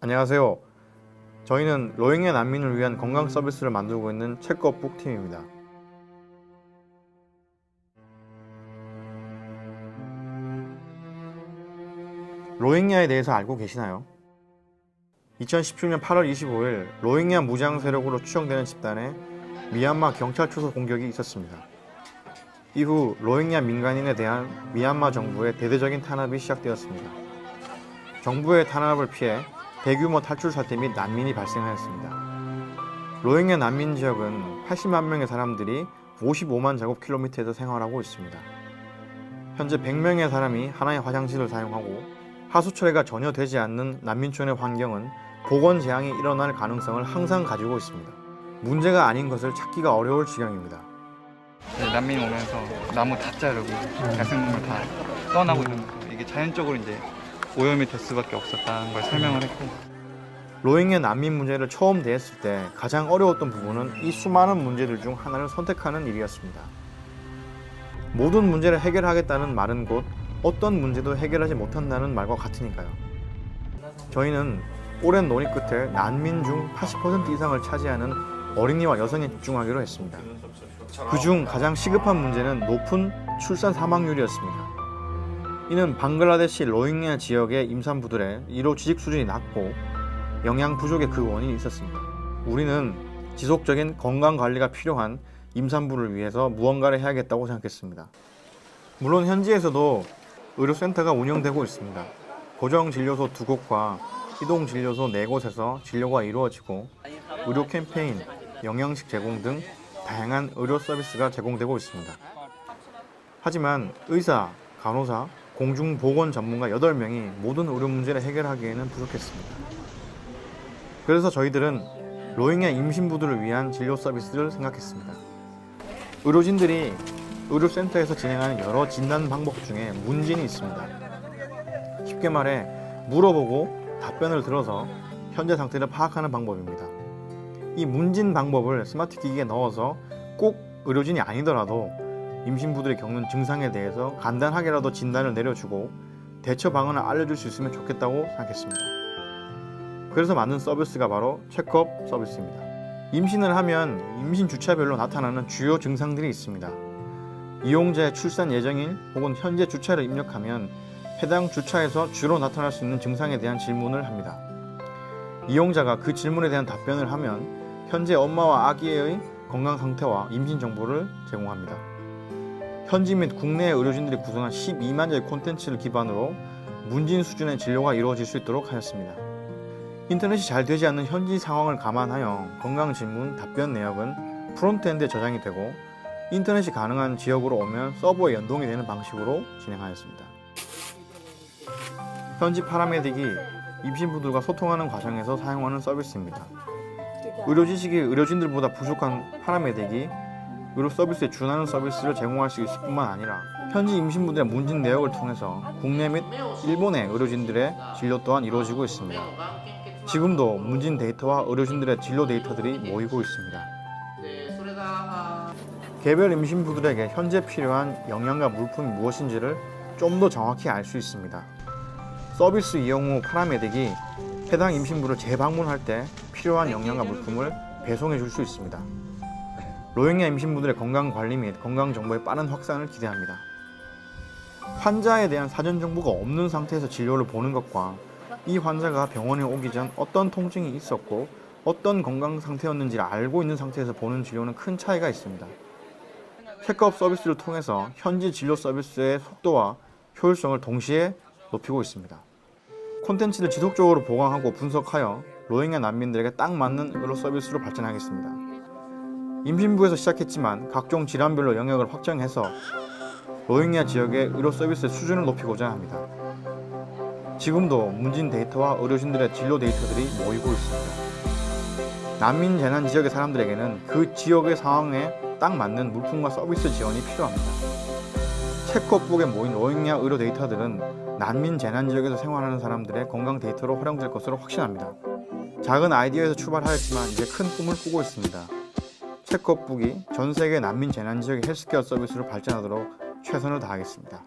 안녕하세요. 저희는 로힝야 난민을 위한 건강 서비스를 만들고 있는 체크업북 팀입니다. 로힝야에 대해서 알고 계시나요? 2017년 8월 25일 로힝야 무장 세력으로 추정되는 집단에 미얀마 경찰 초소 공격이 있었습니다. 이후 로힝야 민간인에 대한 미얀마 정부의 대대적인 탄압이 시작되었습니다. 정부의 탄압을 피해 대규모 탈출 사태 및 난민이 발생하였습니다. 로힝야 난민 지역은 80만 명의 사람들이 55만 제곱킬로미터에서 생활하고 있습니다. 현재 100명의 사람이 하나의 화장실을 사용하고 하수 처리가 전혀 되지 않는 난민촌의 환경은 보건 재앙이 일어날 가능성을 항상 가지고 있습니다. 문제가 아닌 것을 찾기가 어려울 지경입니다. 난민 오면서 나무 다 자르고 야생동물 다 떠나고 있는 거죠. 이게 자연적으로 이제 오염이 될 수밖에 없었다는 걸 설명을 했고, 로힝야 난민 문제를 처음 대했을 때 가장 어려웠던 부분은 이 수많은 문제들 중 하나를 선택하는 일이었습니다. 모든 문제를 해결하겠다는 말은 곧 어떤 문제도 해결하지 못한다는 말과 같으니까요. 저희는 오랜 논의 끝에 난민 중 80% 이상을 차지하는 어린이와 여성에 집중하기로 했습니다. 그중 가장 시급한 문제는 높은 출산 사망률이었습니다. 이는 방글라데시 로힝야 지역의 임산부들의 일호 지식 수준이 낮고 영양 부족의 그 원인이 있었습니다. 우리는 지속적인 건강 관리가 필요한 임산부를 위해서 무언가를 해야겠다고 생각했습니다. 물론 현지에서도 의료센터가 운영되고 있습니다. 고정 진료소 2곳과 이동 진료소 4곳에서 진료가 이루어지고 의료 캠페인, 영양식 제공 등 다양한 의료 서비스가 제공되고 있습니다. 하지만 의사, 간호사, 공중보건 전문가 8명이 모든 의료 문제를 해결하기에는 부족했습니다. 그래서 저희들은 로힝야 임신부들을 위한 진료 서비스를 생각했습니다. 의료진들이 의료센터에서 진행하는 여러 진단 방법 중에 문진이 있습니다. 쉽게 말해 물어보고 답변을 들어서 현재 상태를 파악하는 방법입니다. 이 문진 방법을 스마트 기기에 넣어서 꼭 의료진이 아니더라도 임신부들이 겪는 증상에 대해서 간단하게라도 진단을 내려주고 대처 방안을 알려줄 수 있으면 좋겠다고 생각했습니다. 그래서 만든 서비스가 바로 체크업 서비스입니다. 임신을 하면 임신 주차별로 나타나는 주요 증상들이 있습니다. 이용자의 출산 예정일 혹은 현재 주차를 입력하면 해당 주차에서 주로 나타날 수 있는 증상에 대한 질문을 합니다. 이용자가 그 질문에 대한 답변을 하면 현재 엄마와 아기의 건강 상태와 임신 정보를 제공합니다. 현지 및 국내의 의료진들이 구성한 12만여의 콘텐츠를 기반으로 문진 수준의 진료가 이루어질 수 있도록 하였습니다. 인터넷이 잘 되지 않는 현지 상황을 감안하여 건강 질문 답변 내역은 프론트엔드에 저장이 되고 인터넷이 가능한 지역으로 오면 서버에 연동이 되는 방식으로 진행하였습니다. 현지 파라메딕이 임신부들과 소통하는 과정에서 사용하는 서비스입니다. 의료 지식이 의료진들보다 부족한 파라메딕이 의료 서비스에 준하는 서비스를 제공할 수 있을 뿐만 아니라 현지 임신부들의 문진 내역을 통해서 국내 및 일본의 의료진들의 진료 또한 이루어지고 있습니다. 지금도 문진 데이터와 의료진들의 진료 데이터들이 모이고 있습니다. 개별 임신부들에게 현재 필요한 영양과 물품이 무엇인지를 좀 더 정확히 알 수 있습니다. 서비스 이용 후 파라메딕이 해당 임신부를 재방문할 때 필요한 영양과 물품을 배송해 줄 수 있습니다. 로힝야 임신부들의 건강관리 및 건강정보의 빠른 확산을 기대합니다. 환자에 대한 사전 정보가 없는 상태에서 진료를 보는 것과 이 환자가 병원에 오기 전 어떤 통증이 있었고 어떤 건강 상태였는지를 알고 있는 상태에서 보는 진료는 큰 차이가 있습니다. 체크업 서비스를 통해서 현지 진료 서비스의 속도와 효율성을 동시에 높이고 있습니다. 콘텐츠를 지속적으로 보강하고 분석하여 로힝야 난민들에게 딱 맞는 의료 서비스로 발전하겠습니다. 임신부에서 시작했지만 각종 질환별로 영역을 확장해서 로힝야 지역의 의료 서비스의 수준을 높이고자 합니다. 지금도 문진 데이터와 의료진들의 진료 데이터들이 모이고 있습니다. 난민 재난 지역의 사람들에게는 그 지역의 상황에 딱 맞는 물품과 서비스 지원이 필요합니다. 체크업북에 모인 로힝야 의료 데이터들은 난민 재난 지역에서 생활하는 사람들의 건강 데이터로 활용될 것으로 확신합니다. 작은 아이디어에서 출발하였지만 이제 큰 꿈을 꾸고 있습니다. 체크업북이 전 세계 난민 재난 지역의 헬스케어 서비스로 발전하도록 최선을 다하겠습니다.